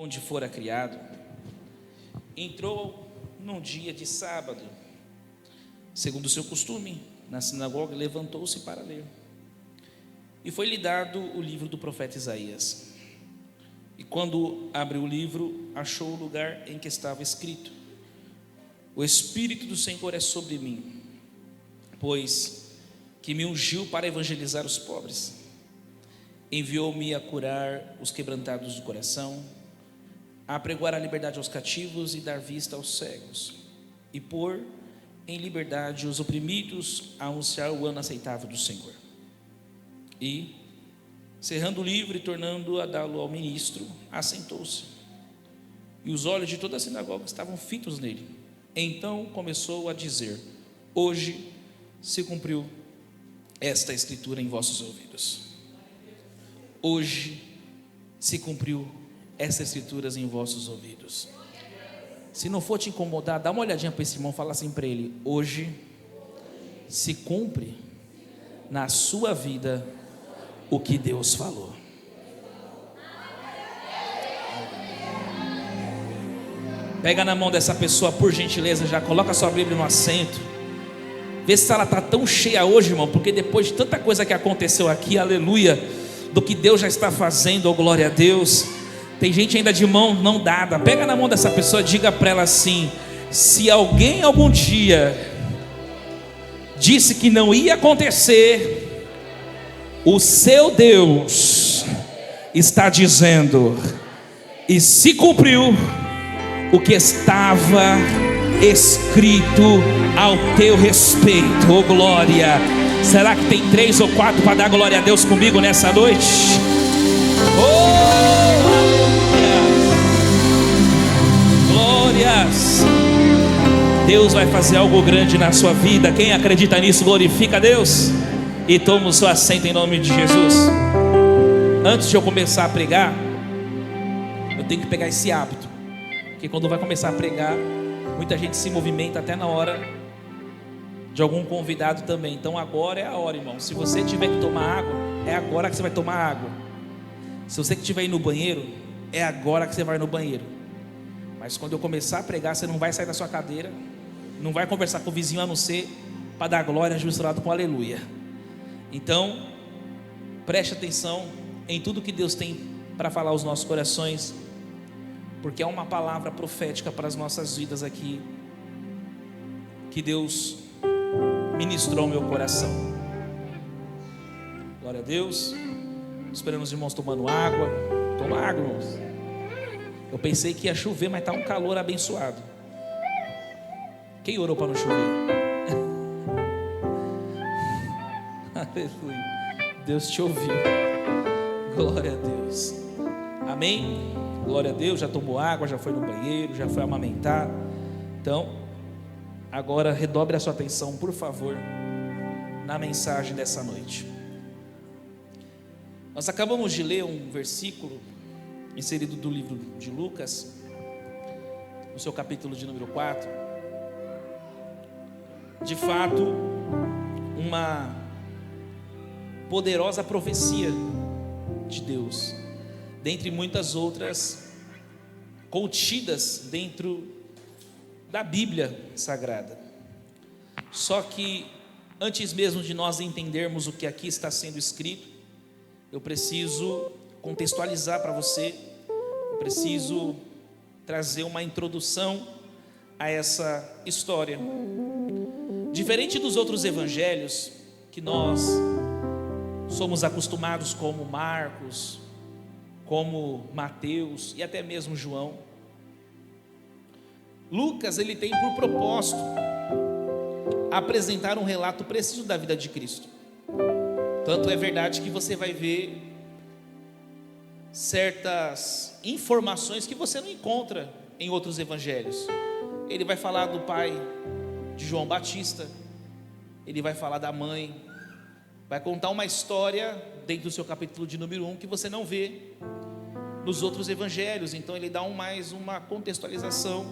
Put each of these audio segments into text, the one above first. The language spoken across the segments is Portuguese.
onde fora criado, entrou num dia de sábado, segundo o seu costume, na sinagoga, e levantou-se para ler. E foi-lhe dado o livro do profeta Isaías. E quando abriu o livro, achou o lugar em que estava escrito: o Espírito do Senhor é sobre mim, pois que me ungiu para evangelizar os pobres, enviou-me a curar os quebrantados do coração, a pregoar a liberdade aos cativos e dar vista aos cegos, e pôr em liberdade os oprimidos, a anunciar o ano aceitável do Senhor. E, cerrando o livro e tornando a dá-lo ao ministro, assentou-se. E os olhos de toda a sinagoga estavam fitos nele. Então começou a dizer: hoje se cumpriu esta escritura em vossos ouvidos. Hoje se cumpriu estas escrituras em vossos ouvidos. Se não for te incomodar, dá uma olhadinha para esse irmão, fala assim para ele: hoje se cumpre na sua vida o que Deus falou. Pega na mão dessa pessoa, por gentileza, já coloca a sua Bíblia no assento. Vê se ela está tão cheia hoje, irmão, porque depois de tanta coisa que aconteceu aqui, aleluia, do que Deus já está fazendo, oh glória a Deus, tem gente ainda de mão não dada. Pega na mão dessa pessoa, diga para ela assim: se alguém algum dia disse que não ia acontecer, o seu Deus está dizendo, e se cumpriu o que estava escrito ao teu respeito, oh glória. Será que tem 3 ou 4 para dar glória a Deus comigo nessa noite? Oh, glórias! Deus vai fazer algo grande na sua vida. Quem acredita nisso, glorifica a Deus. E toma o seu assento em nome de Jesus. Antes de eu começar a pregar, eu tenho que pegar esse hábito, porque quando vai começar a pregar, muita gente se movimenta até na hora de algum convidado também. Então agora é a hora, irmão. Se você tiver que tomar água, é agora que você vai tomar água. Se você que tiver ir no banheiro, é agora que você vai no banheiro. Mas quando eu começar a pregar, você não vai sair da sua cadeira, não vai conversar com o vizinho, a não ser para dar glória misturado com aleluia. Então, preste atenção em tudo que Deus tem para falar aos nossos corações, porque é uma palavra profética para as nossas vidas aqui, que Deus ministrou ao meu coração. Glória a Deus. Esperando os irmãos tomando água. Toma água, irmãos. Eu pensei que ia chover, mas está um calor abençoado. Quem orou para não chover? Aleluia. Deus te ouviu. Glória a Deus. Amém. Glória a Deus. Já tomou água, já foi no banheiro, já foi amamentar. Então, agora redobre a sua atenção, por favor, na mensagem dessa noite. Nós acabamos de ler um versículo inserido do livro de Lucas, no seu capítulo de número 4. De fato, uma poderosa profecia de Deus, dentre muitas outras contidas dentro da Bíblia Sagrada. Só que antes mesmo de nós entendermos o que aqui está sendo escrito, eu preciso contextualizar para você, eu preciso trazer uma introdução a essa história. Diferente dos outros evangelhos que nós somos acostumados, como Marcos, como Mateus e até mesmo João, Lucas, ele tem por propósito apresentar um relato preciso da vida de Cristo. Tanto é verdade que você vai ver certas informações que você não encontra em outros evangelhos. Ele vai falar do pai de João Batista, ele vai falar da mãe, vai contar uma história dentro do seu capítulo de número 1 que você não vê nos outros evangelhos. Então ele dá mais uma contextualização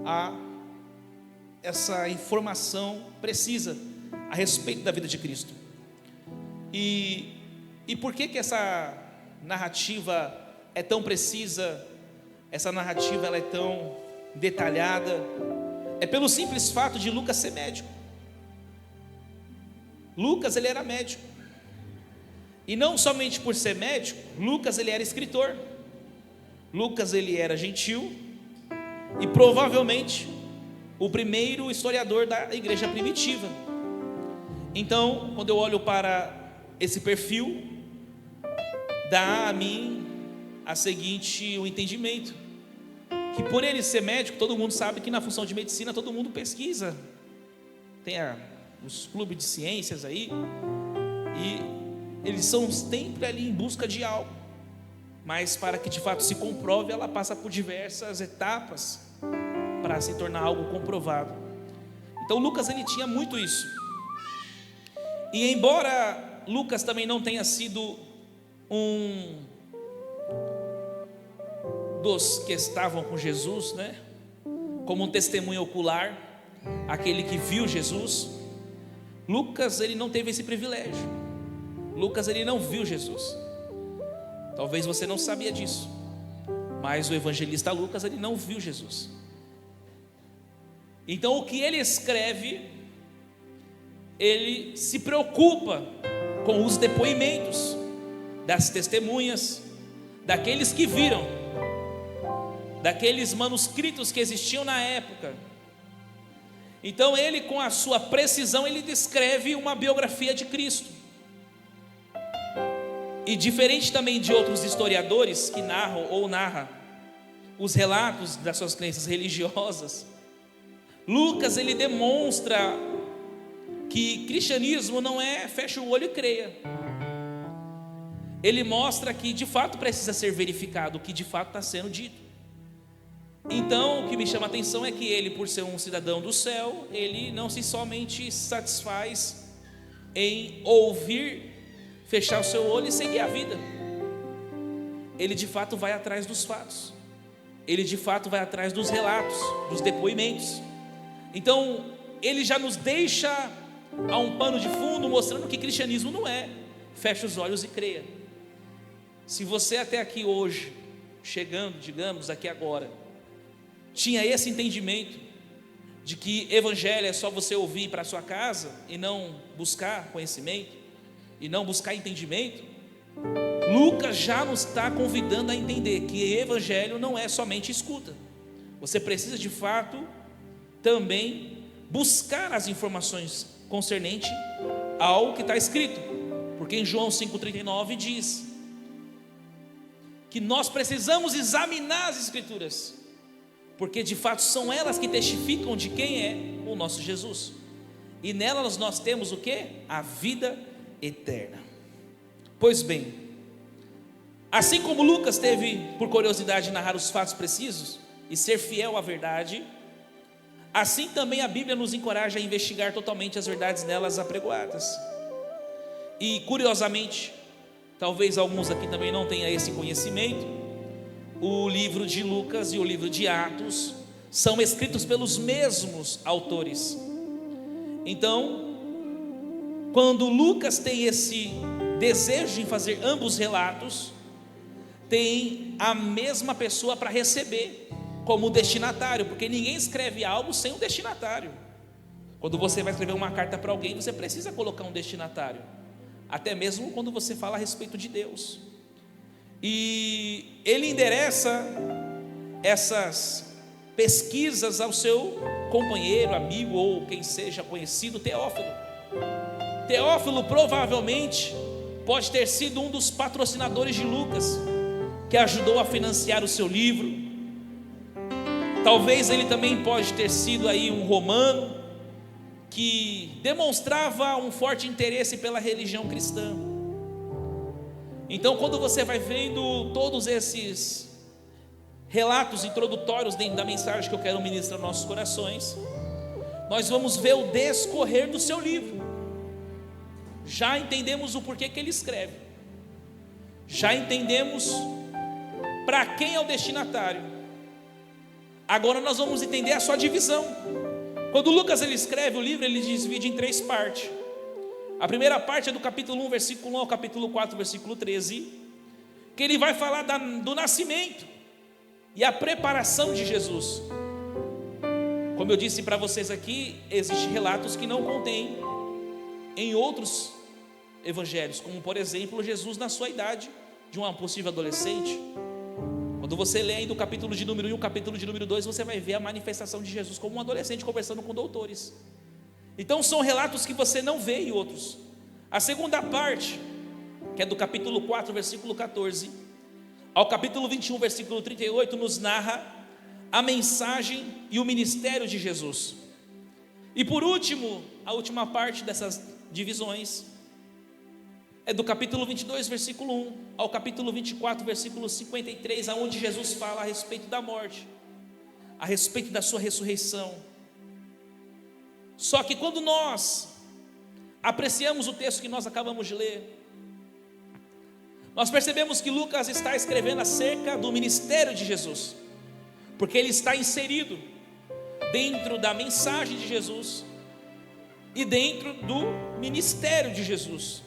a essa informação precisa a respeito da vida de Cristo. E por que essa narrativa é tão precisa essa narrativa ela é tão detalhada? É pelo simples fato de Lucas ser médico. Lucas, ele era médico. E não somente por ser médico, Lucas, ele era escritor. Lucas, ele era gentil e provavelmente o primeiro historiador da igreja primitiva. Então, quando eu olho para esse perfil, dá a mim o entendimento que por ele ser médico, todo mundo sabe que na função de medicina todo mundo pesquisa, tem os clubes de ciências aí, e eles são sempre ali em busca de algo, mas para que de fato se comprove, ela passa por diversas etapas para se tornar algo comprovado. Então Lucas, ele tinha muito isso. E embora Lucas também não tenha sido um dos que estavam com Jesus, né, como um testemunho ocular, aquele que viu Jesus, Lucas, ele não teve esse privilégio. Lucas, ele não viu Jesus. Talvez você não sabia disso, mas o evangelista Lucas, ele não viu Jesus. Então o que ele escreve, ele se preocupa com os depoimentos das testemunhas, daqueles que viram, daqueles manuscritos que existiam na época. Então ele, com a sua precisão, ele descreve uma biografia de Cristo. E diferente também de outros historiadores que narram os relatos das suas crenças religiosas, Lucas, ele demonstra que cristianismo não é fecha o olho e creia. Ele mostra que de fato precisa ser verificado o que de fato está sendo dito. Então o que me chama a atenção é que ele, por ser um cidadão do céu, ele não se somente satisfaz em ouvir, fechar o seu olho e seguir a vida. Ele de fato vai atrás dos fatos. Ele de fato vai atrás dos relatos, dos depoimentos. Então ele já nos deixa a um pano de fundo, mostrando que cristianismo não é fecha os olhos e creia. Se você até aqui hoje, chegando, digamos, aqui agora, tinha esse entendimento de que evangelho é só você ouvir para a sua casa e não buscar conhecimento, e não buscar entendimento, Lucas já nos está convidando a entender que evangelho não é somente escuta. Você precisa de fato também buscar as informações concernente ao que está escrito, porque em João 5,39 diz que nós precisamos examinar as escrituras, porque de fato são elas que testificam de quem é o nosso Jesus, e nelas nós temos o que? A vida eterna. Pois bem, assim como Lucas teve por curiosidade narrar os fatos precisos e ser fiel à verdade, assim também a Bíblia nos encoraja a investigar totalmente as verdades nelas apregoadas. E curiosamente, talvez alguns aqui também não tenham esse conhecimento, o livro de Lucas e o livro de Atos são escritos pelos mesmos autores. Então, quando Lucas tem esse desejo em fazer ambos relatos, tem a mesma pessoa para receber como destinatário, porque ninguém escreve algo sem um destinatário. Quando você vai escrever uma carta para alguém, você precisa colocar um destinatário, até mesmo quando você fala a respeito de Deus. E ele endereça essas pesquisas ao seu companheiro, amigo ou quem seja conhecido, Teófilo. Teófilo provavelmente pode ter sido um dos patrocinadores de Lucas, que ajudou a financiar o seu livro. Talvez ele também pode ter sido aí um romano que demonstrava um forte interesse pela religião cristã. Então, quando você vai vendo todos esses relatos introdutórios dentro da mensagem que eu quero ministrar nos nossos corações, nós vamos ver o descorrer do seu livro. Já entendemos o porquê que ele escreve, já entendemos para quem é o destinatário. Agora nós vamos entender a sua divisão. Quando Lucas ele escreve o livro, ele divide em 3 partes. A primeira parte é do capítulo 1, versículo 1 ao capítulo 4, versículo 13, que ele vai falar do nascimento. e a preparação de Jesus. Como eu disse para vocês aqui, existem relatos que não contêm em outros evangelhos, como por exemplo Jesus na sua idade de uma possível adolescente. Quando você lê ainda o capítulo de número 1 e o capítulo de número 2, você vai ver a manifestação de Jesus como um adolescente conversando com doutores. Então são relatos que você não vê em outros. A segunda parte, que é do capítulo 4, versículo 14 ao capítulo 21, versículo 38, nos narra a mensagem e o ministério de Jesus. E por último, a última parte dessas divisões é do capítulo 22, versículo 1 ao capítulo 24, versículo 53, aonde Jesus fala a respeito da morte, a respeito da sua ressurreição. Só que quando nós apreciamos o texto que nós acabamos de ler, nós percebemos que Lucas está escrevendo acerca do ministério de Jesus, porque ele está inserido dentro da mensagem de Jesus e dentro do ministério de Jesus.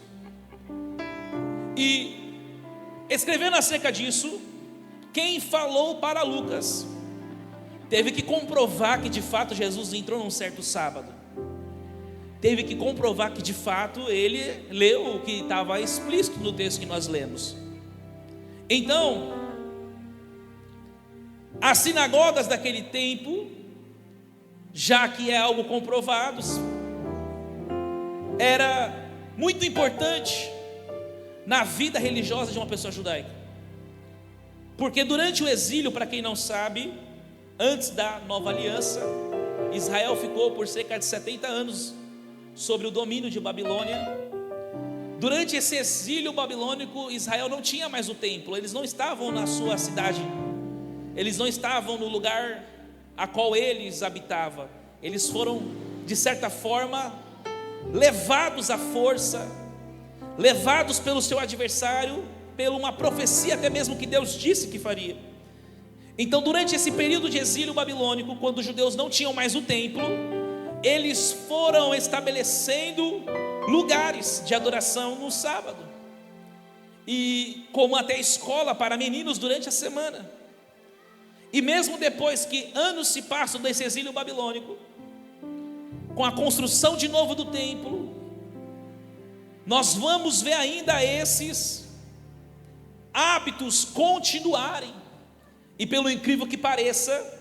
E escrevendo acerca disso, quem falou para Lucas teve que comprovar que de fato Jesus entrou num certo sábado. Teve que comprovar que de fato ele leu o que estava explícito no texto que nós lemos. Então, as sinagogas daquele tempo, já que é algo comprovado, era muito importante na vida religiosa de uma pessoa judaica. Porque durante o exílio, para quem não sabe, antes da nova aliança, Israel ficou por cerca de 70 anos sobre o domínio de Babilônia. Durante esse exílio babilônico, Israel não tinha mais o templo, eles não estavam na sua cidade, eles não estavam no lugar a qual eles habitavam. Eles foram, de certa forma, levados à força, levados pelo seu adversário, pela uma profecia até mesmo que Deus disse que faria. Então, durante esse período de exílio babilônico, quando os judeus não tinham mais o templo, eles foram estabelecendo lugares de adoração no sábado, e como até escola para meninos durante a semana. E mesmo depois que anos se passam desse exílio babilônico, com a construção de novo do templo, nós vamos ver ainda esses hábitos continuarem. E pelo incrível que pareça,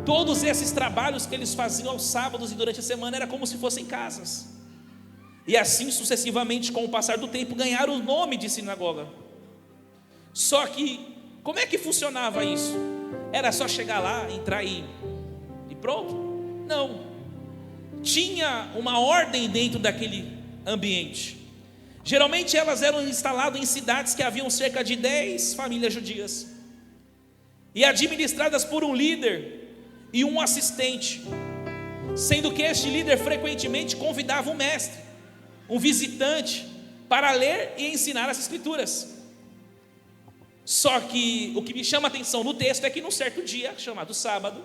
todos esses trabalhos que eles faziam aos sábados e durante a semana era como se fossem casas. E assim sucessivamente, com o passar do tempo, ganharam o nome de sinagoga. Só que, como é que funcionava isso? Era só chegar lá, entrar e pronto? Não. Tinha uma ordem dentro daquele ambiente. Geralmente elas eram instaladas em cidades que haviam cerca de 10 famílias judias, e administradas por um líder e um assistente, sendo que este líder frequentemente convidava um mestre, um visitante, para ler e ensinar as escrituras. Só que o que me chama a atenção no texto é que num certo dia, chamado sábado,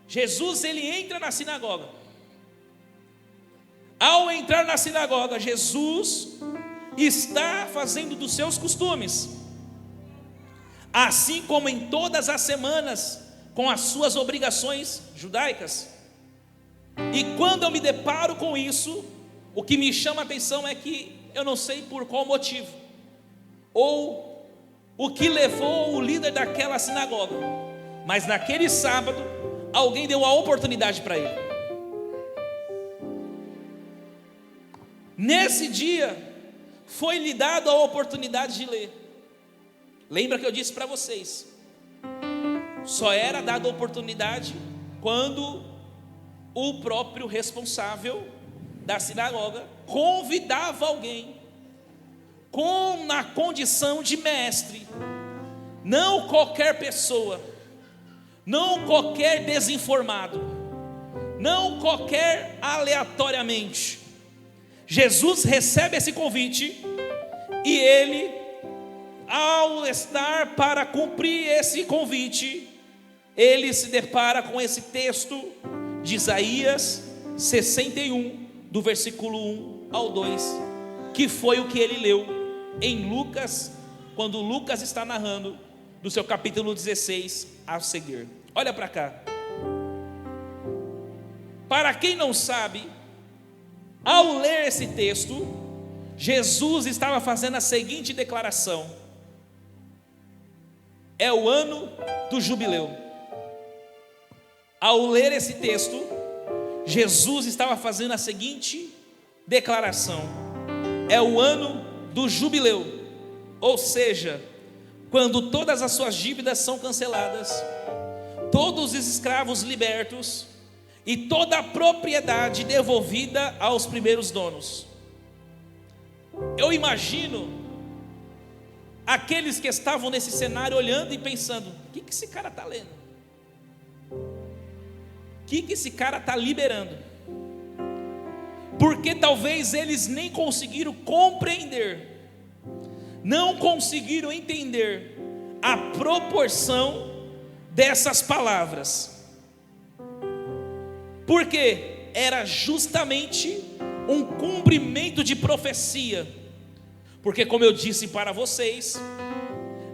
Jesus ele entra na sinagoga. Ao entrar na sinagoga, Jesus está fazendo dos seus costumes, assim como em todas as semanas, com as suas obrigações judaicas. E quando eu me deparo com isso, o que me chama a atenção é que eu não sei por qual motivo, ou o que levou o líder daquela sinagoga, mas naquele sábado, alguém deu a oportunidade para ele. Nesse dia, foi lhe dado a oportunidade de ler. Lembra que eu disse para vocês, só era dada a oportunidade quando o próprio responsável da sinagoga convidava alguém na condição de mestre, não qualquer pessoa, não qualquer desinformado, não qualquer aleatoriamente. Jesus recebe esse convite e ele, ao estar para cumprir esse convite, ele se depara com esse texto de Isaías 61, do versículo 1 ao 2, que foi o que ele leu em Lucas, quando Lucas está narrando do seu capítulo 16 a seguir. Olha para cá. Para quem não sabe, ao ler esse texto, Jesus estava fazendo a seguinte declaração: é o ano do jubileu. Ao ler esse texto, Jesus estava fazendo a seguinte declaração: é o ano do jubileu, ou seja, quando todas as suas dívidas são canceladas, todos os escravos libertos e toda a propriedade devolvida aos primeiros donos. Eu imagino aqueles que estavam nesse cenário olhando e pensando: o que esse cara está lendo? O que esse cara está liberando? Porque talvez eles nem conseguiram compreender, não conseguiram entender a proporção dessas palavras, porque era justamente um cumprimento de profecia. Porque, como eu disse para vocês,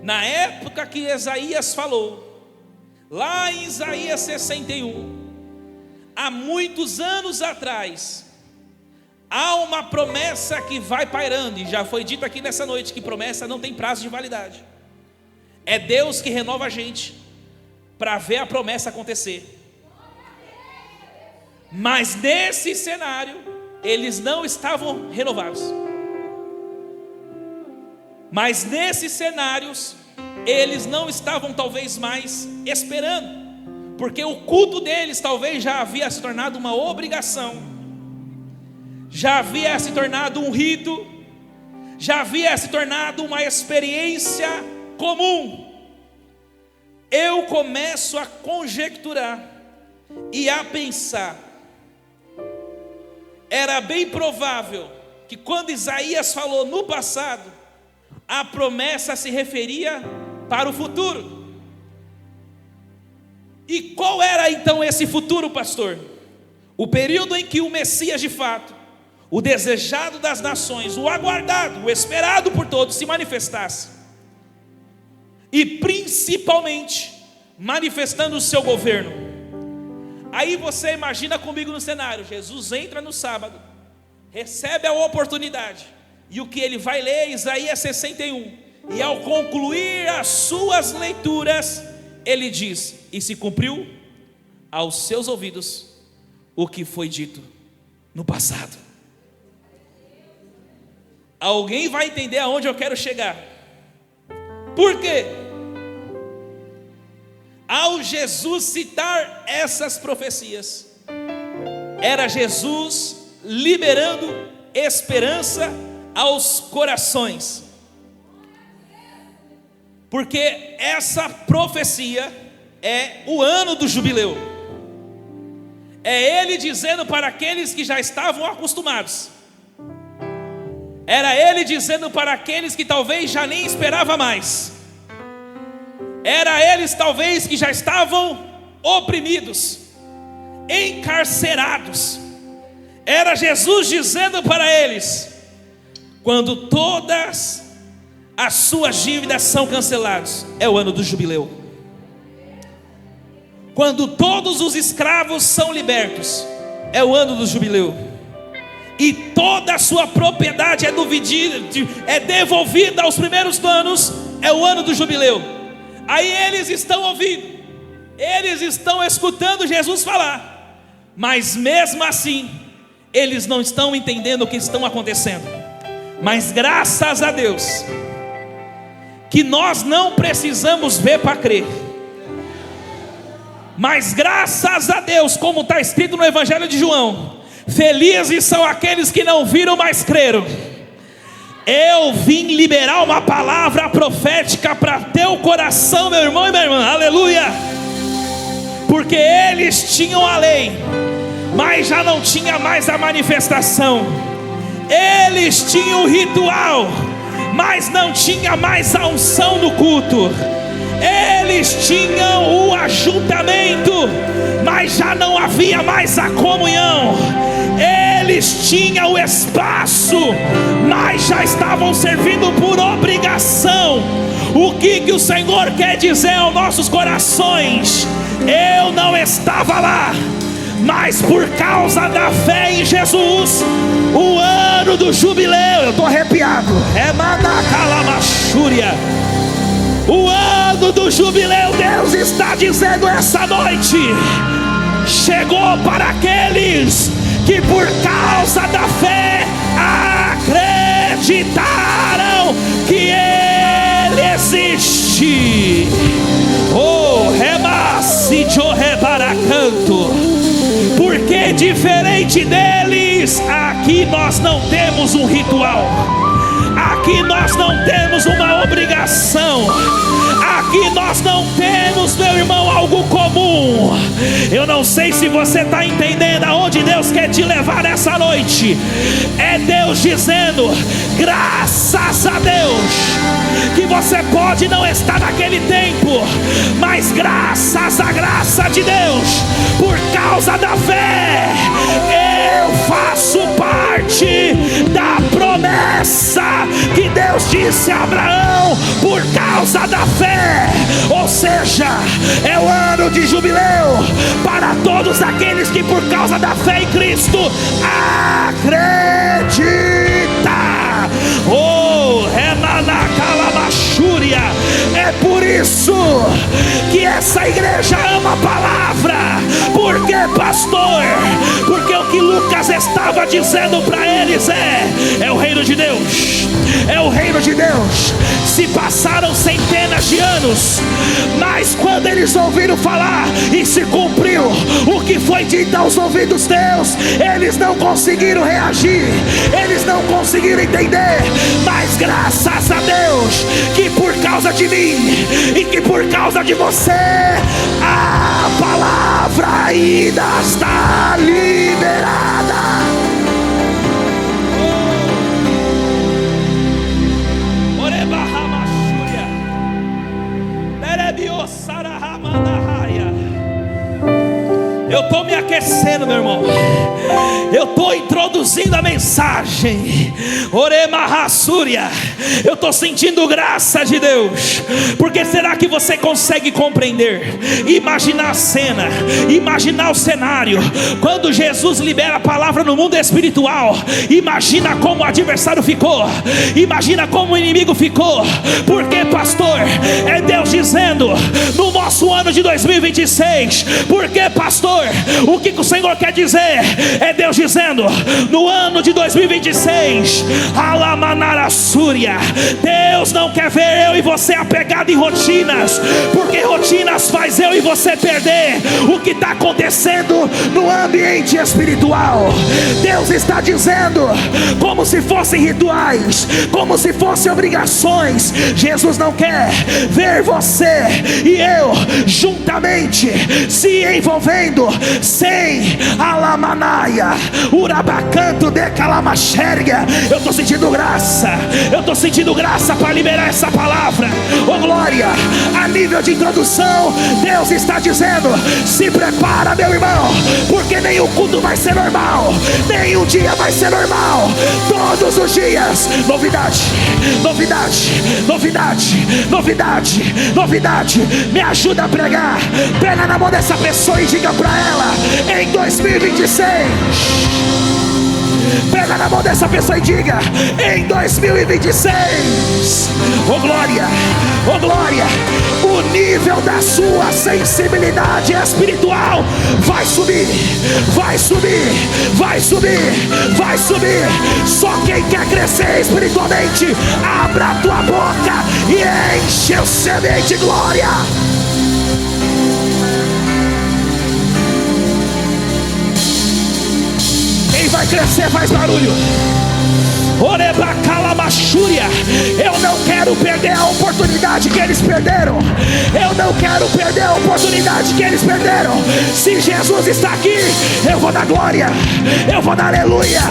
na época que Isaías falou, lá em Isaías 61, há muitos anos atrás, há uma promessa que vai pairando, e já foi dito aqui nessa noite que promessa não tem prazo de validade. É Deus que renova a gente para ver a promessa acontecer. Mas nesse cenário, eles não estavam renovados. Mas nesses cenários, eles não estavam talvez mais esperando, porque o culto deles talvez já havia se tornado uma obrigação, já havia se tornado um rito, já havia se tornado uma experiência comum. Eu começo a conjecturar e a pensar: era bem provável que quando Isaías falou no passado, a promessa se referia para o futuro. E qual era então esse futuro, pastor? O período em que o Messias de fato, o desejado das nações, o aguardado, o esperado por todos, se manifestasse. E principalmente manifestando o seu governo. Aí você imagina comigo no cenário: Jesus entra no sábado, recebe a oportunidade, e o que ele vai ler? Isaías 61. E ao concluir as suas leituras, ele diz: e se cumpriu aos seus ouvidos o que foi dito no passado. Alguém vai entender aonde eu quero chegar. Por quê? Ao Jesus citar essas profecias, era Jesus liberando esperança aos corações, porque essa profecia é o ano do jubileu. É ele dizendo para aqueles que já estavam acostumados, era ele dizendo para aqueles que talvez já nem esperava mais, era eles talvez que já estavam oprimidos, encarcerados. Era Jesus dizendo para eles: quando todas as suas dívidas são canceladas, é o ano do jubileu. Quando todos os escravos são libertos, é o ano do jubileu. E toda a sua propriedade é devolvida aos primeiros donos, é o ano do jubileu. Aí eles estão ouvindo, eles estão escutando Jesus falar, mas mesmo assim, eles não estão entendendo o que estão acontecendo. Mas graças a Deus, que nós não precisamos ver para crer. Mas graças a Deus, como está escrito no Evangelho de João: felizes são aqueles que não viram, mas creram. Eu vim liberar uma palavra profética para teu coração, meu irmão e minha irmã, aleluia. Porque eles tinham a lei, mas já não tinha mais a manifestação. Eles tinham o ritual, mas não tinha mais a unção no culto. Eles tinham o ajuntamento, mas já não havia mais a comunhão. Eles tinham o espaço, mas já estavam servindo por obrigação. O que o Senhor quer dizer aos nossos corações? Eu não estava lá, mas por causa da fé em Jesus, o ano do jubileu, eu estou arrepiado, é Manacalamaxúria. O ano do jubileu, Deus está dizendo essa noite, chegou para aqueles que por causa da fé acreditaram que Ele existe. Oh, rebassi canto. Porque diferente deles, aqui nós não temos um ritual, aqui nós não temos uma obrigação, aqui nós não temos, meu irmão, algo comum. Eu não sei se você está entendendo aonde Deus quer te levar nessa noite. É Deus dizendo, graças a Deus, que você pode não estar naquele tempo, mas graças à graça de Deus, por causa da fé, eu faço parte da promessa que Deus disse a Abraão, por causa da fé. Ou seja, é o ano de jubileu para todos aqueles que por causa da fé em Cristo acredita. Oh, Remanacalamaxúria. É por isso que essa igreja ama a palavra. Por quê, pastor? Porque o que Lucas estava dizendo para eles é o reino de Deus, é o reino de Deus. Se passaram centenas de anos, mas quando eles ouviram falar e se cumpriu o que foi dito aos ouvidos deles, eles não conseguiram reagir, eles não conseguiram entender. Mas graças a Deus, que por causa de mim e que por causa de você, a palavra ainda está liberada. Eu estou me aquecendo, meu irmão. Eu estou introduzindo a mensagem. Oremahassúria. Eu estou sentindo graça de Deus. Porque será que você consegue compreender, imaginar a cena, imaginar o cenário? Quando Jesus libera a palavra no mundo espiritual, imagina como o adversário ficou, imagina como o inimigo ficou. Porque, pastor, é Deus dizendo no nosso ano de 2026. Porque, pastor, o que o Senhor quer dizer? É Deus dizendo no ano de 2026, Alamanarassúria. Deus não quer ver eu e você apegado em rotinas, porque rotinas faz eu e você perder o que está acontecendo no ambiente espiritual. Deus está dizendo, como se fossem rituais, como se fossem obrigações. Jesus não quer ver você e eu juntamente se envolvendo sem Alamanaia, Urabacanto de Calamaxéria. Eu estou sentindo graça, eu estou sentindo graça para liberar essa palavra. Oh glória, a nível de introdução, Deus está dizendo, se prepara, meu irmão, porque nenhum culto vai ser normal, nenhum dia vai ser normal. Todos os dias, novidade, novidade, novidade, novidade, novidade. Me ajuda a pregar. Pega na mão dessa pessoa e diga para ela, em 2026, pega na mão dessa pessoa e diga, em 2026, oh glória, oh glória, o nível da sua sensibilidade espiritual vai subir, vai subir, vai subir, vai subir. Só quem quer crescer espiritualmente, abra a tua boca e enche o semente de glória. Quem vai crescer faz barulho. Orebacalamaxúria. Eu não quero perder a oportunidade que eles perderam. Eu não quero perder a oportunidade que eles perderam. Se Jesus está aqui, eu vou dar glória, eu vou dar aleluia,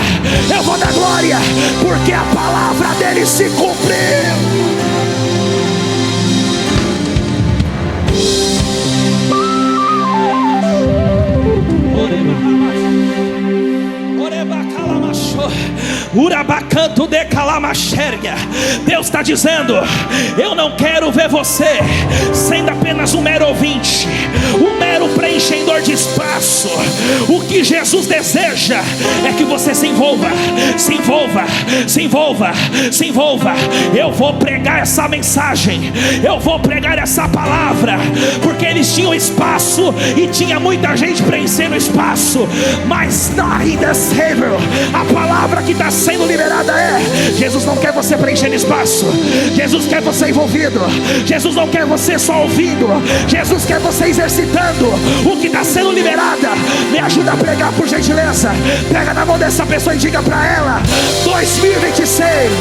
eu vou dar glória, porque a palavra dele se cumpriu. Urabacanto Deus está dizendo: eu não quero ver você sendo apenas um mero ouvinte, um mero preenchedor de espaço. O que Jesus deseja é que você se envolva, se envolva, se envolva, se envolva. Eu vou pregar essa mensagem, eu vou pregar essa palavra, porque eles tinham espaço e tinha muita gente preenchendo espaço, mas a palavra que está sendo liberada é: Jesus não quer você preenchendo espaço, Jesus quer você envolvido, Jesus não quer você só ouvindo, Jesus quer você exercitando o que está sendo liberada. Me ajuda a pregar, por gentileza. Pega na mão dessa pessoa e diga para ela: 2026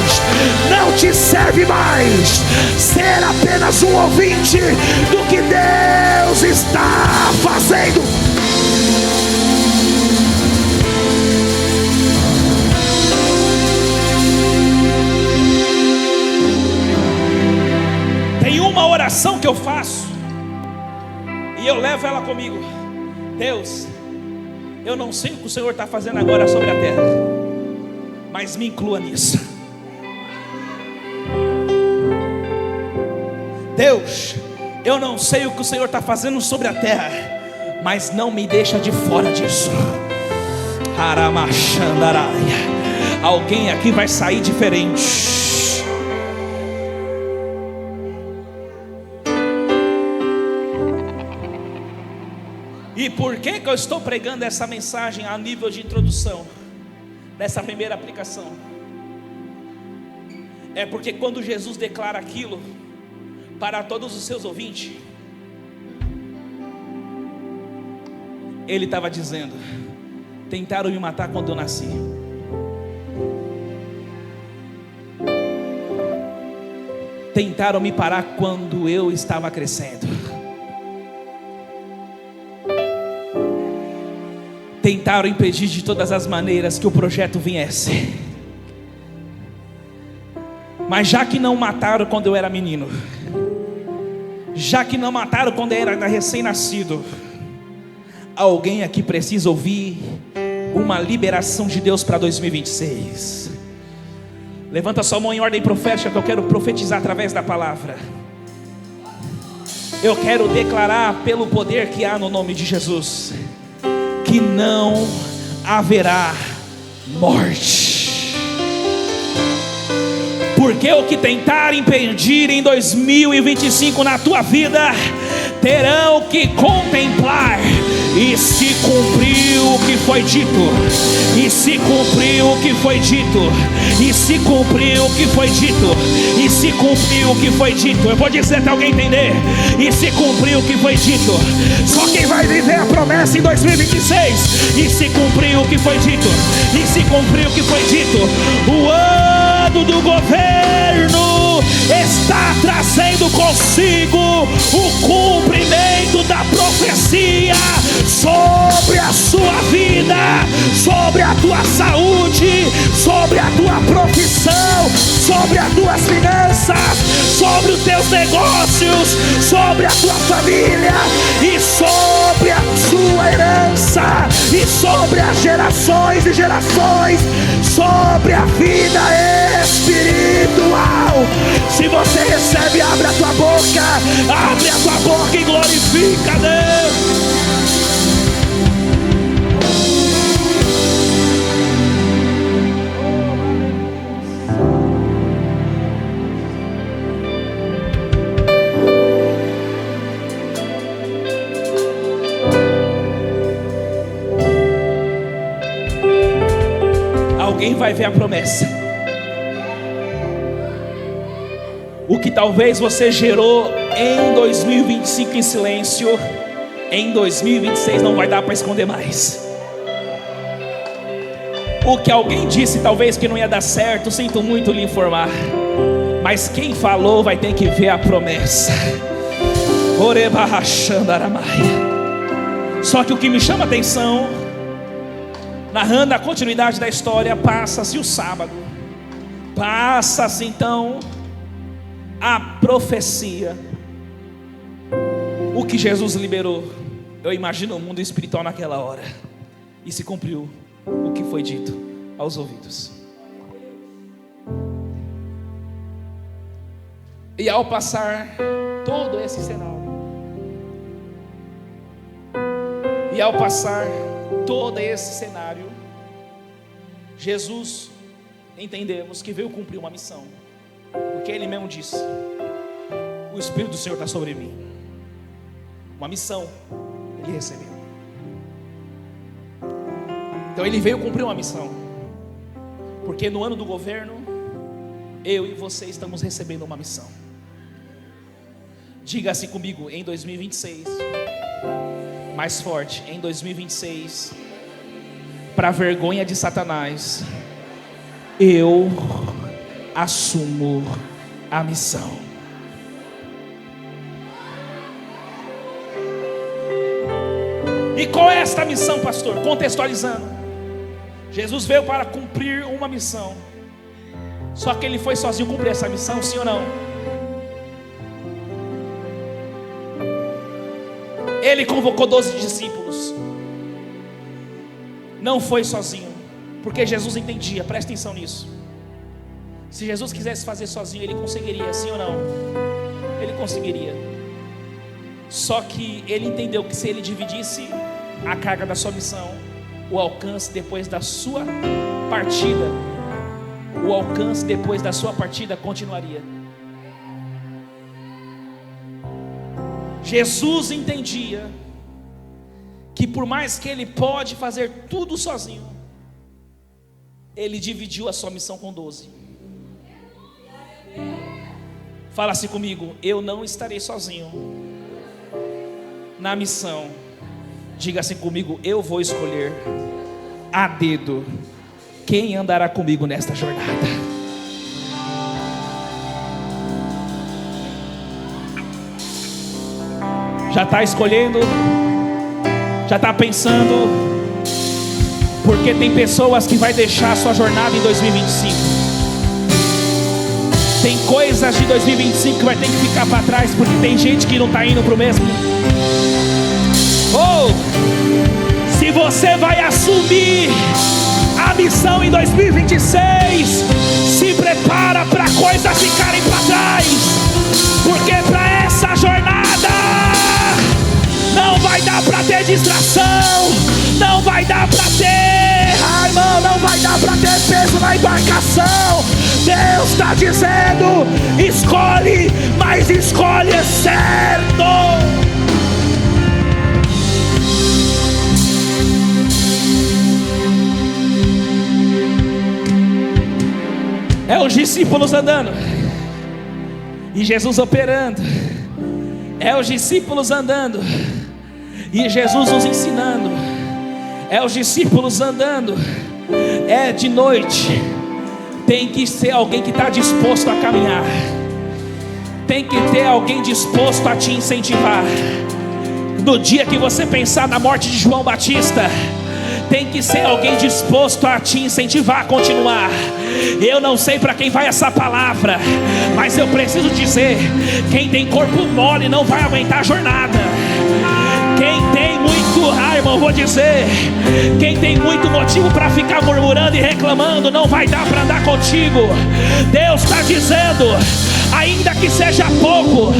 não te serve mais ser apenas um ouvinte do que Deus está fazendo. Tem uma oração que eu faço e eu levo ela comigo. Deus, eu não sei o que o Senhor está fazendo agora sobre a terra, mas me inclua nisso. Deus, eu não sei o que o Senhor está fazendo sobre a terra, mas não me deixa de fora disso. Alguém aqui vai sair diferente. E por que eu estou pregando essa mensagem a nível de introdução, nessa primeira aplicação? É porque quando Jesus declara aquilo para todos os seus ouvintes, Ele estava dizendo: tentaram me matar quando eu nasci, tentaram me parar quando eu estava crescendo, tentaram impedir de todas as maneiras que o projeto viesse. Mas já que não mataram quando eu era menino, já que não mataram quando eu era recém-nascido, alguém aqui precisa ouvir uma liberação de Deus para 2026. Levanta sua mão em ordem profética, que eu quero profetizar através da palavra. Eu quero declarar pelo poder que há no nome de Jesus que não haverá morte. Porque o que tentar impedir em 2025 na tua vida, terão que contemplar. E se cumpriu o que foi dito, e se cumpriu o que foi dito, e se cumpriu o que foi dito, e se cumpriu o que foi dito. Eu vou dizer até alguém entender: e se cumpriu o que foi dito. Só quem vai viver a promessa em 2026. E se cumpriu o que foi dito, e se cumpriu o que foi dito. O ano do governo está trazendo consigo o cumprimento da profecia sobre a sua vida, sobre a tua saúde, sobre a tua profissão, sobre as tuas finanças, sobre os teus negócios, sobre a tua família e sobre a sua herança e sobre as gerações e gerações, sobre a vida espiritual. Se você recebe, abre a tua boca e glorifica Deus. Alguém vai ver a promessa. O que talvez você gerou em 2025 em silêncio, em 2026 não vai dar para esconder mais. O que alguém disse talvez que não ia dar certo, sinto muito lhe informar, mas quem falou vai ter que ver a promessa. Só que o que me chama a atenção, narrando a continuidade da história, passa-se o sábado, passa-se então a profecia. O que Jesus liberou, eu imagino o mundo espiritual naquela hora, e se cumpriu o que foi dito aos ouvidos. E ao passar todo esse cenário, Jesus, entendemos que veio cumprir uma missão, porque Ele mesmo disse: o Espírito do Senhor está sobre mim. Uma missão Ele recebeu. Então Ele veio cumprir uma missão, porque no ano do governo, eu e você estamos recebendo uma missão. Diga assim comigo: em 2026, mais forte, em 2026, para a vergonha de Satanás, eu assumo a missão. E qual é esta missão, pastor? Contextualizando, Jesus veio para cumprir uma missão. Só que Ele foi sozinho cumprir essa missão, sim ou não? Ele convocou 12 discípulos. Não foi sozinho, porque Jesus entendia, presta atenção nisso. Se Jesus quisesse fazer sozinho, Ele conseguiria, sim ou não? Ele conseguiria. Só que Ele entendeu que se Ele dividisse a carga da sua missão, o alcance depois da sua partida, continuaria. Jesus entendia que por mais que Ele pode fazer tudo sozinho, Ele dividiu a sua missão com 12. Fala assim comigo: eu não estarei sozinho na missão. Diga assim comigo: eu vou escolher a dedo quem andará comigo nesta jornada. Já está escolhendo? Já está pensando? Porque tem pessoas que vai deixar a sua jornada em 2025. Tem coisas de 2025 que vai ter que ficar para trás, porque tem gente que não está indo para o mesmo. Se você vai assumir a missão em 2026, se prepara para coisas ficarem para trás, porque para essa jornada não vai dar para ter distração, não vai dar para ter, irmão, não vai dar para ter peso na embarcação. Deus está dizendo: escolhe, mas escolhe certo. É os discípulos andando e Jesus operando. É os discípulos andando e Jesus nos ensinando. É os discípulos andando. É de noite. Tem que ser alguém que está disposto a caminhar. Tem que ter alguém disposto a te incentivar. No dia que você pensar na morte de João Batista, tem que ser alguém disposto a te incentivar a continuar. Eu não sei para quem vai essa palavra, mas eu preciso dizer: quem tem corpo mole não vai aguentar a jornada. Quem tem muito, irmão, vou dizer, quem tem muito motivo para ficar murmurando e reclamando, não vai dar para andar contigo. Deus está dizendo: ainda que seja pouco,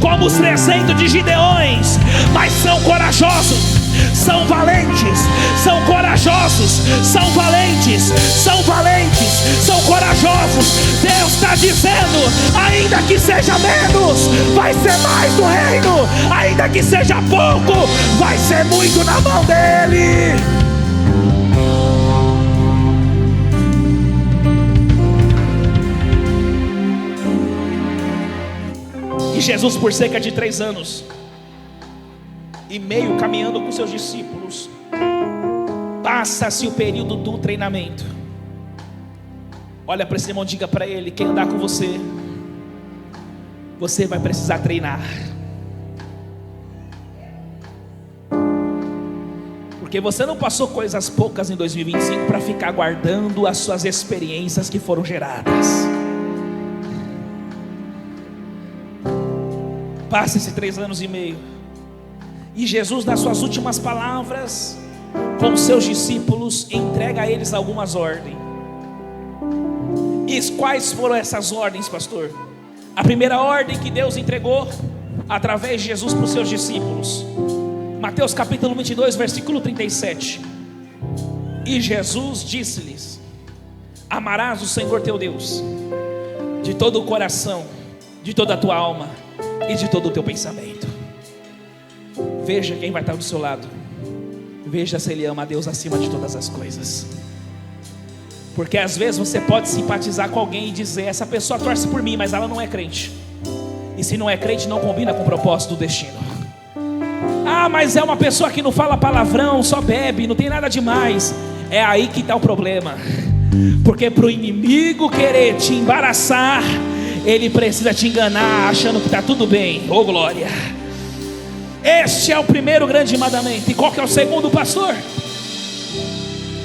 como os 300 de Gideões, mas são corajosos, são valentes, são corajosos, são valentes, são valentes, são corajosos. Deus está dizendo: ainda que seja menos, vai ser mais do reino. Ainda que seja pouco, vai ser muito na mão dele. E Jesus, por cerca de 3 anos e meio caminhando com seus discípulos, passa-se o período do treinamento. Olha para esse irmão, diga para ele: quem andar com você, você vai precisar treinar. Porque você não passou coisas poucas em 2025 para ficar guardando as suas experiências que foram geradas. Passa esses 3 anos e meio. E Jesus, nas suas últimas palavras com seus discípulos, entrega a eles algumas ordens. E quais foram essas ordens, pastor? A primeira ordem que Deus entregou através de Jesus para os seus discípulos. Mateus capítulo 22, versículo 37. E Jesus disse-lhes: amarás o Senhor teu Deus de todo o coração, de toda a tua alma e de todo o teu pensamento. Veja quem vai estar do seu lado. Veja se ele ama a Deus acima de todas as coisas. Porque às vezes você pode simpatizar com alguém e dizer: essa pessoa torce por mim, mas ela não é crente. E se não é crente, não combina com o propósito do destino. Ah, mas é uma pessoa que não fala palavrão, só bebe, não tem nada demais. É aí que está o problema. Porque para o inimigo querer te embaraçar, ele precisa te enganar achando que está tudo bem. Oh glória. Este é o primeiro grande mandamento. E qual que é o segundo, pastor?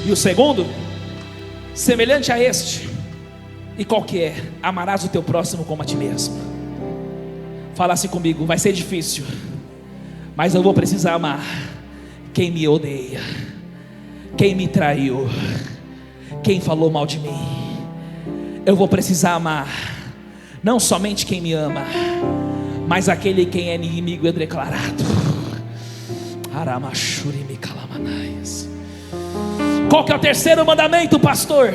E o segundo, semelhante a este. E qual que é? Amarás o teu próximo como a ti mesmo. Fala assim comigo: vai ser difícil, mas eu vou precisar amar quem me odeia, quem me traiu, quem falou mal de mim. Eu vou precisar amar não somente quem me ama, mas aquele quem é inimigo é declarado. Qual que é o terceiro mandamento, pastor?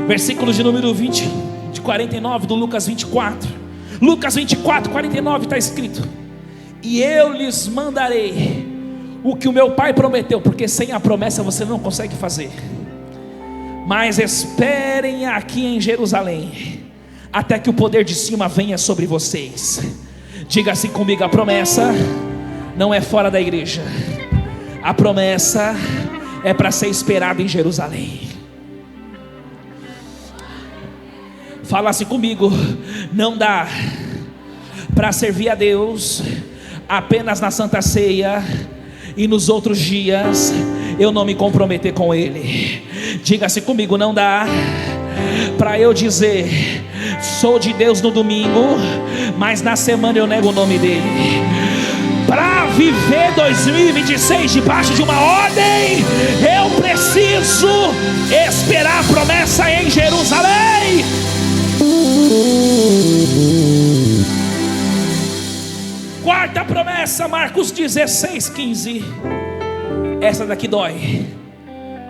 Versículo de número 20, de 49 do Lucas 24. Lucas 24, 49 está escrito: e eu lhes mandarei o que o meu pai prometeu. Porque sem a promessa você não consegue fazer. Mas esperem aqui em Jerusalém até que o poder de cima venha sobre vocês. Diga assim comigo: a promessa não é fora da igreja. A promessa é para ser esperada em Jerusalém. Fala assim comigo: não dá para servir a Deus apenas na Santa Ceia e nos outros dias eu não me comprometer com Ele. Diga assim comigo: não dá para eu dizer sou de Deus no domingo, mas na semana eu nego o nome dEle. Para viver 2026 debaixo de uma ordem, eu preciso esperar a promessa em Jerusalém. Quarta promessa, Marcos 16, 15. Essa daqui dói,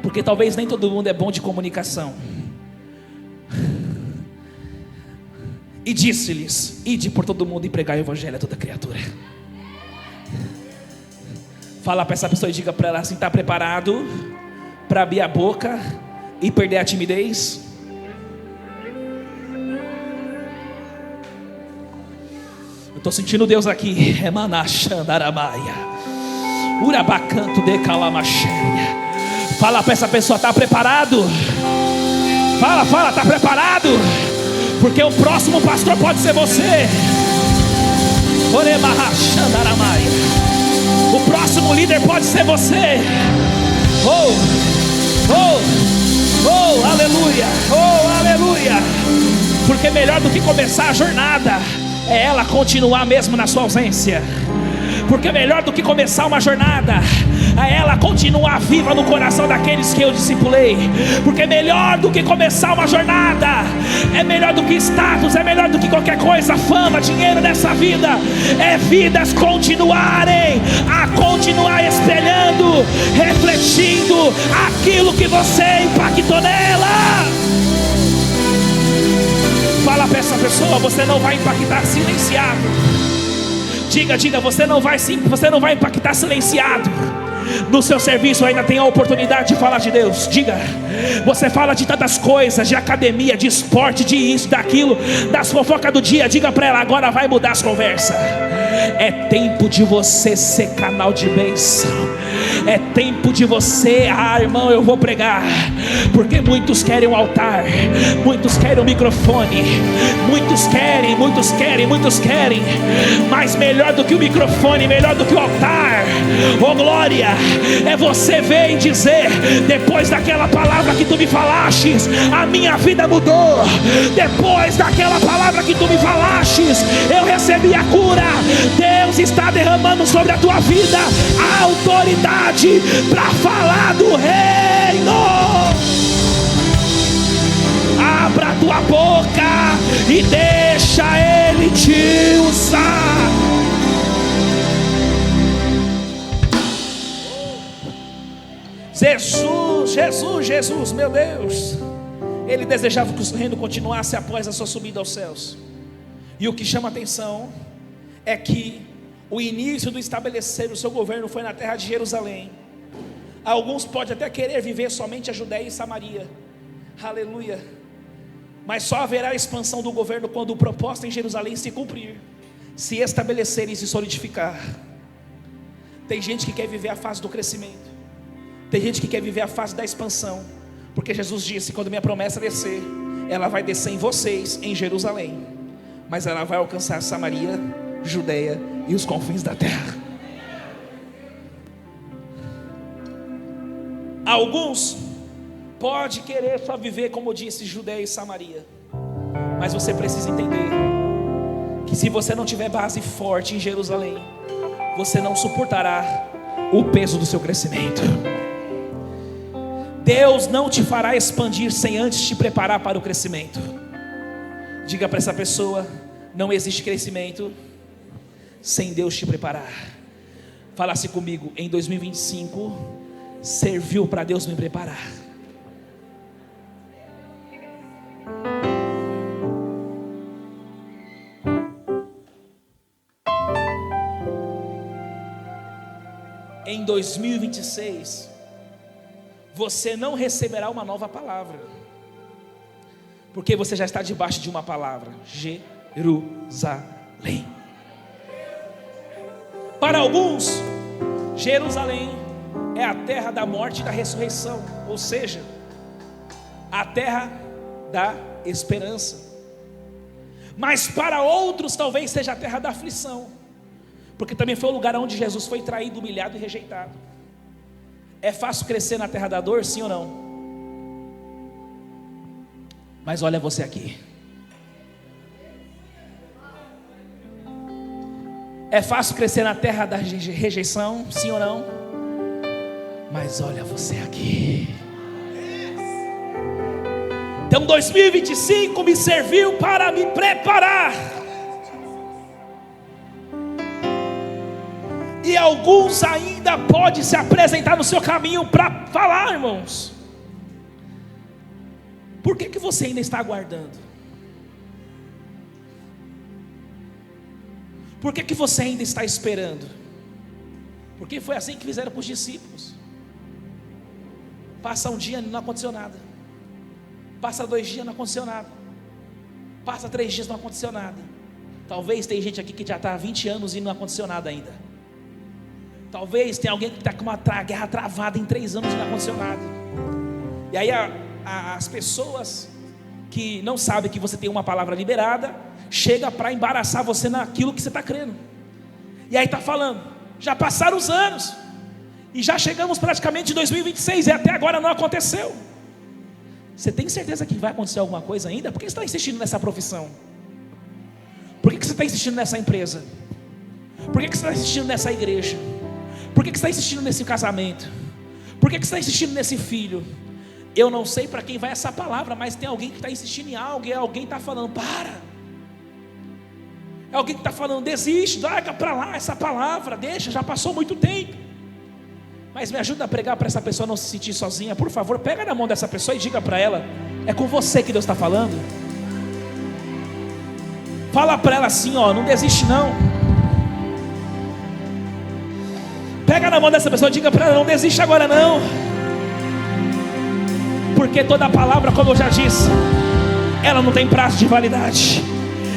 porque talvez nem todo mundo é bom de comunicação. E disse-lhes: ide por todo mundo e pregai o evangelho a toda criatura. Fala para essa pessoa e diga para ela assim: está preparado para abrir a boca e perder a timidez? Eu estou sentindo Deus aqui. Urabacanto de calamacheia. Fala para essa pessoa: está preparado? Fala, está preparado? Porque o próximo pastor pode ser você. O próximo líder pode ser você. Aleluia, aleluia. Porque melhor do que começar a jornada é ela continuar mesmo na sua ausência. Porque melhor do que começar uma jornada é ela continuar viva no coração daqueles que eu discipulei. Porque melhor do que começar uma jornada, é melhor do que status, é melhor do que qualquer coisa, fama, dinheiro nessa vida, é vidas continuarem a continuar espelhando, refletindo aquilo que você impactou nela. Fala para essa pessoa: você não vai impactar silenciado. Diga, você não vai impactar silenciado. No seu serviço ainda tem a oportunidade de falar de Deus. Diga, você fala de tantas coisas, de academia, de esporte, de isso, daquilo, das fofocas do dia. Diga para ela: agora vai mudar as conversas. É tempo de você ser canal de bênção. É tempo de você, irmão, eu vou pregar. Porque muitos querem um altar, muitos querem um microfone, muitos querem. Mas melhor do que o microfone, melhor do que o altar, oh glória, é você ver e dizer: depois daquela palavra que tu me falastes, a minha vida mudou. Depois daquela palavra que tu me falastes, eu recebi a cura. Deus está derramando sobre a tua vida a autoridade para falar do reino. Abra a tua boca e deixa deixa Ele te usar. Jesus, meu Deus. Ele desejava que o reino continuasse após a sua subida aos céus. E o que chama atenção é que o início do estabelecer o seu governo foi na terra de Jerusalém. Alguns podem até querer viver somente a Judéia e Samaria, aleluia, mas só haverá a expansão do governo quando o propósito em Jerusalém se cumprir, se estabelecer e se solidificar. Tem gente que quer viver a fase do crescimento, tem gente que quer viver a fase da expansão, porque Jesus disse: quando minha promessa descer, ela vai descer em vocês, em Jerusalém, mas ela vai alcançar Samaria, Judéia e os confins da terra. Alguns podem querer só viver, como eu disse, Judéia e Samaria, mas você precisa entender que se você não tiver base forte em Jerusalém, você não suportará o peso do seu crescimento. Deus não te fará expandir sem antes te preparar para o crescimento. Diga para essa pessoa: não existe crescimento sem Deus te preparar. Fala-se comigo: em 2025 serviu para Deus me preparar. Em 2026 você não receberá uma nova palavra, porque você já está debaixo de uma palavra: Jerusalém. Para alguns, Jerusalém é a terra da morte e da ressurreição, ou seja, a terra da esperança. Mas para outros talvez seja a terra da aflição, porque também foi o lugar onde Jesus foi traído, humilhado e rejeitado. É fácil crescer na terra da dor, sim ou não? Mas olha você aqui. É fácil crescer na terra da rejeição, sim ou não? Mas olha você aqui. Então 2025 me serviu para me preparar. E alguns ainda podem se apresentar no seu caminho para falar, irmãos. Por que você ainda está aguardando? Por que você ainda está esperando? Porque foi assim que fizeram com os discípulos. Passa um dia e não aconteceu nada. Passa 2 dias, não aconteceu nada. Passa 3 dias, não aconteceu nada. Talvez tem gente aqui que já está há 20 anos e não aconteceu nada ainda. Talvez tem alguém que está com uma guerra travada em 3 anos e não aconteceu nada. E aí as pessoas que não sabem que você tem uma palavra liberada, chega para embaraçar você naquilo que você está crendo. E aí está falando: já passaram os anos, e já chegamos praticamente em 2026, e até agora não aconteceu. Você tem certeza que vai acontecer alguma coisa ainda? Por que você está insistindo nessa profissão? Por que você está insistindo nessa empresa? Por que você está insistindo nessa igreja? Por que você está insistindo nesse casamento? Por que você está insistindo nesse filho? Eu não sei para quem vai essa palavra, mas tem alguém que está insistindo em algo, e alguém está falando: para. É alguém que está falando: desiste, larga para lá essa palavra, deixa, já passou muito tempo. Mas me ajuda a pregar para essa pessoa não se sentir sozinha, por favor. Pega na mão dessa pessoa e diga para ela: é com você que Deus está falando. Fala para ela assim: ó, não desiste não. Pega na mão dessa pessoa e diga para ela: não desiste agora não. Porque toda palavra, como eu já disse, ela não tem prazo de validade.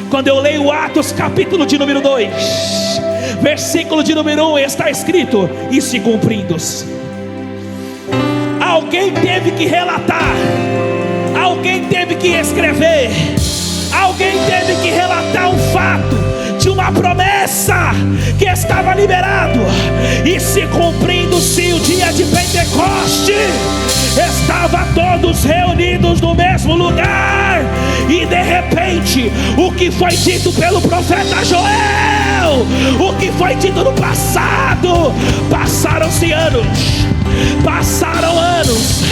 Quando eu leio Atos capítulo de número 2, versículo de número 1, está escrito: e se cumprindo-se. Alguém teve que relatar, alguém teve que escrever, alguém teve que relatar o fato de uma promessa que estava liberado. E se cumprindo-se o dia de Pentecoste, estava todos reunidos no mesmo lugar. E de repente, o que foi dito pelo profeta Joel, o que foi dito no passado, passaram-se anos, passaram anos,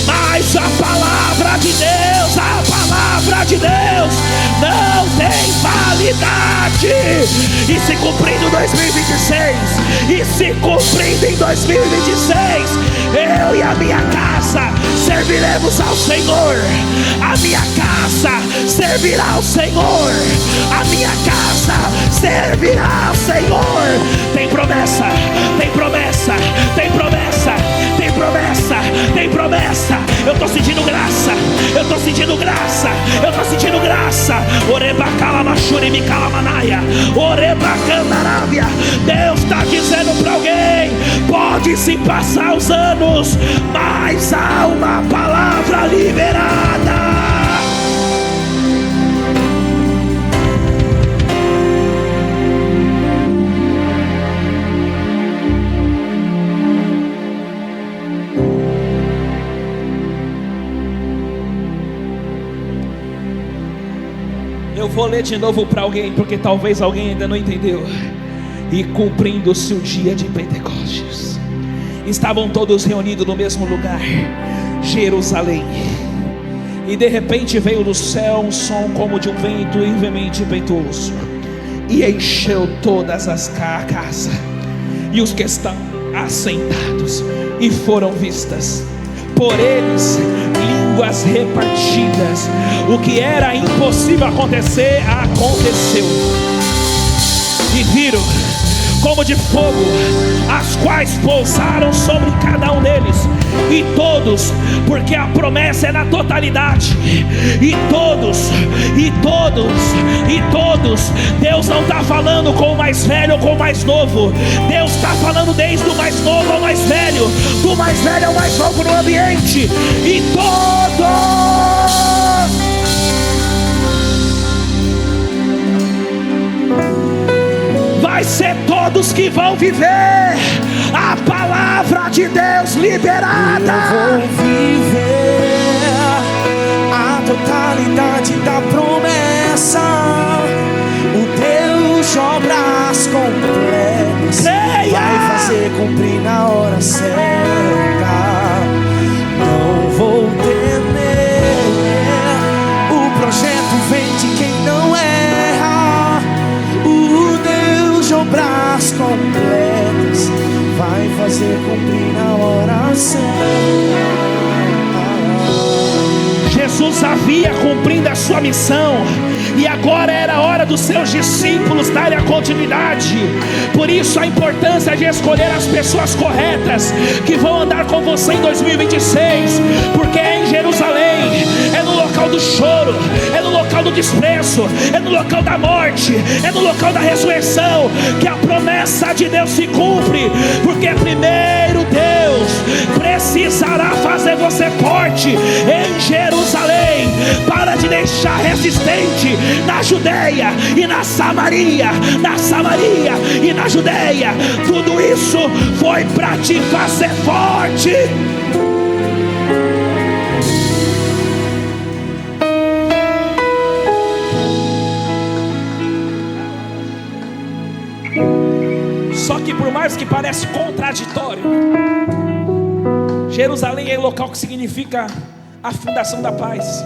mas a palavra de Deus, a palavra palavra de Deus não tem validade. E se cumprindo em 2026, e se cumprindo em 2026, eu e a minha casa serviremos ao Senhor. A minha casa servirá ao Senhor. A minha casa servirá ao Senhor. Tem promessa, tem promessa, tem promessa, tem promessa, tem promessa. Eu estou sentindo graça, eu estou sentindo graça, eu estou sentindo graça. Oreba calamachuri me calamanaia, oreba candarábia. Deus está dizendo para alguém: pode se passar os anos, mas há uma palavra liberada. Eu vou ler de novo para alguém, porque talvez alguém ainda não entendeu. E cumprindo-se o dia de Pentecostes, estavam todos reunidos no mesmo lugar, Jerusalém. E de repente veio do céu um som como de um vento veemente e impetuoso, e encheu todas as casas e os que estavam assentados, e foram vistas por eles línguas repartidas. O que era impossível acontecer, aconteceu. E viram como de fogo, as quais pousaram sobre cada um deles. E todos, porque a promessa é na totalidade. E todos, Deus não está falando com o mais velho ou com o mais novo. Deus está falando desde o mais novo ao mais velho, do mais velho ao mais novo no ambiente. E todos vai ser todos que vão viver a palavra de Deus liberada. Eu vou viver a totalidade da promessa. O Deus de obras completas vai fazer cumprir na hora certa. Não vou temer, o projeto vem de quem não erra. O Deus de obras completas vai fazer cumprir na hora certa. Jesus havia cumprindo a sua missão, e agora era a hora dos seus discípulos darem a continuidade. Por isso a importância de escolher as pessoas corretas que vão andar com você em 2026, porque é em Jerusalém, é no local do choro, é no local do desprezo, é no local da morte, é no local da ressurreição que a promessa de Deus se cumpre. Porque primeiro Deus precisará fazer você forte em Jerusalém, para te deixar resistente na Judeia e na Samaria, e na Judeia. Tudo isso foi para te fazer forte. Só que por mais que pareça contraditório, Jerusalém é o local que significa a fundação da paz.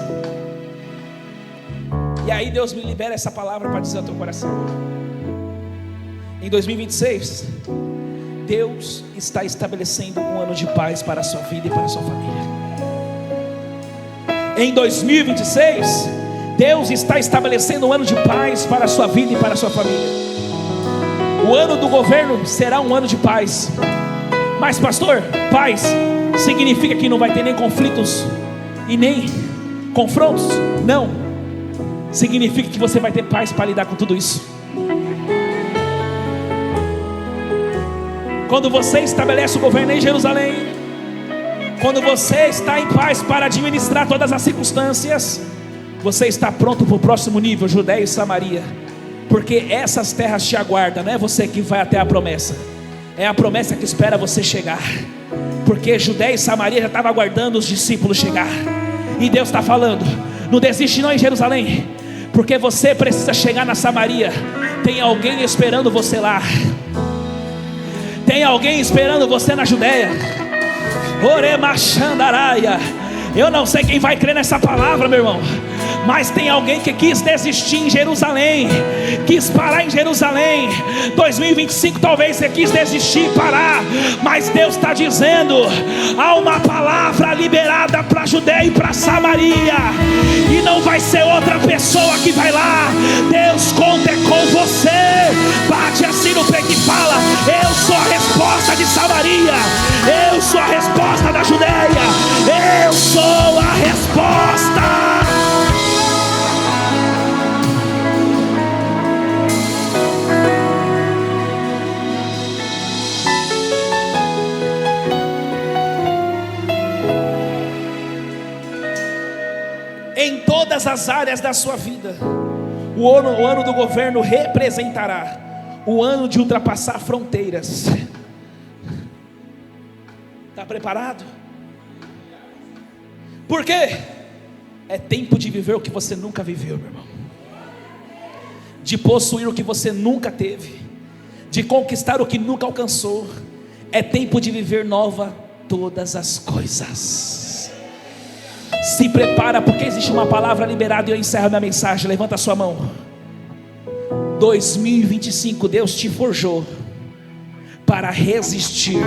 E aí Deus me libera essa palavra para dizer ao teu coração: em 2026 Deus está estabelecendo um ano de paz para a sua vida e para a sua família. Em 2026 Deus está estabelecendo um ano de paz para a sua vida e para a sua família. O ano do governo será um ano de paz. Mas pastor, paz significa que não vai ter nem conflitos e nem confrontos? Não. Significa que você vai ter paz para lidar com tudo isso. Quando você estabelece o governo em Jerusalém, quando você está em paz para administrar todas as circunstâncias, você está pronto para o próximo nível, Judéia e Samaria. Porque essas terras te aguardam. Não é você que vai até a promessa, é a promessa que espera você chegar. Porque Judéia e Samaria já estavam aguardando os discípulos chegar. E Deus está falando: não desiste não em Jerusalém, porque você precisa chegar na Samaria. Tem alguém esperando você lá. Tem alguém esperando você na Judéia. Oremachandaraia. Eu não sei quem vai crer nessa palavra, meu irmão, mas tem alguém que quis desistir em Jerusalém, quis parar em Jerusalém. 2025 talvez você quis desistir e parar, mas Deus está dizendo: há uma palavra liberada para a Judeia e para Samaria, e não vai ser outra pessoa que vai lá. Deus conta com você. Bate assim no peito e fala: eu sou a resposta de Samaria, eu sou a resposta da Judeia, eu sou a resposta. Em todas as áreas da sua vida, o ano do governo representará o ano de ultrapassar fronteiras. Está preparado? Por quê? É tempo de viver o que você nunca viveu, meu irmão, de possuir o que você nunca teve, de conquistar o que nunca alcançou. É tempo de viver nova todas as coisas. Se prepara, porque existe uma palavra liberada. E eu encerro minha mensagem. Levanta a sua mão. 2025, Deus te forjou para resistir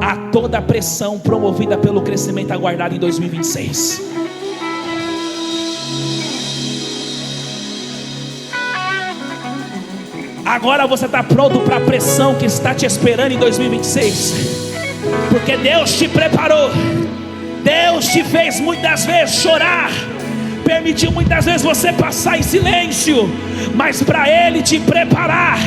a toda a pressão promovida pelo crescimento aguardado em 2026. Agora você está pronto para a pressão que está te esperando em 2026, porque Deus te preparou. Deus te fez muitas vezes chorar, permitiu muitas vezes você passar em silêncio, mas para Ele te preparar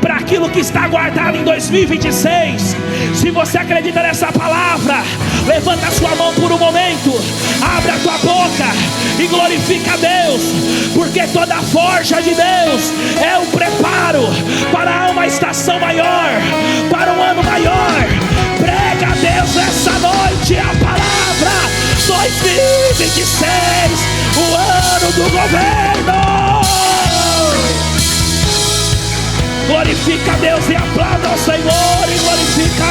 para aquilo que está guardado em 2026. Se você acredita nessa palavra, levanta a sua mão por um momento, abre a tua boca e glorifica a Deus, porque toda a forja de Deus é um preparo para uma estação maior, para um ano maior. Prega a Deus nessa noite a palavra. 2026, o ano do governo. Glorifica a Deus e aplauda ao Senhor e glorifica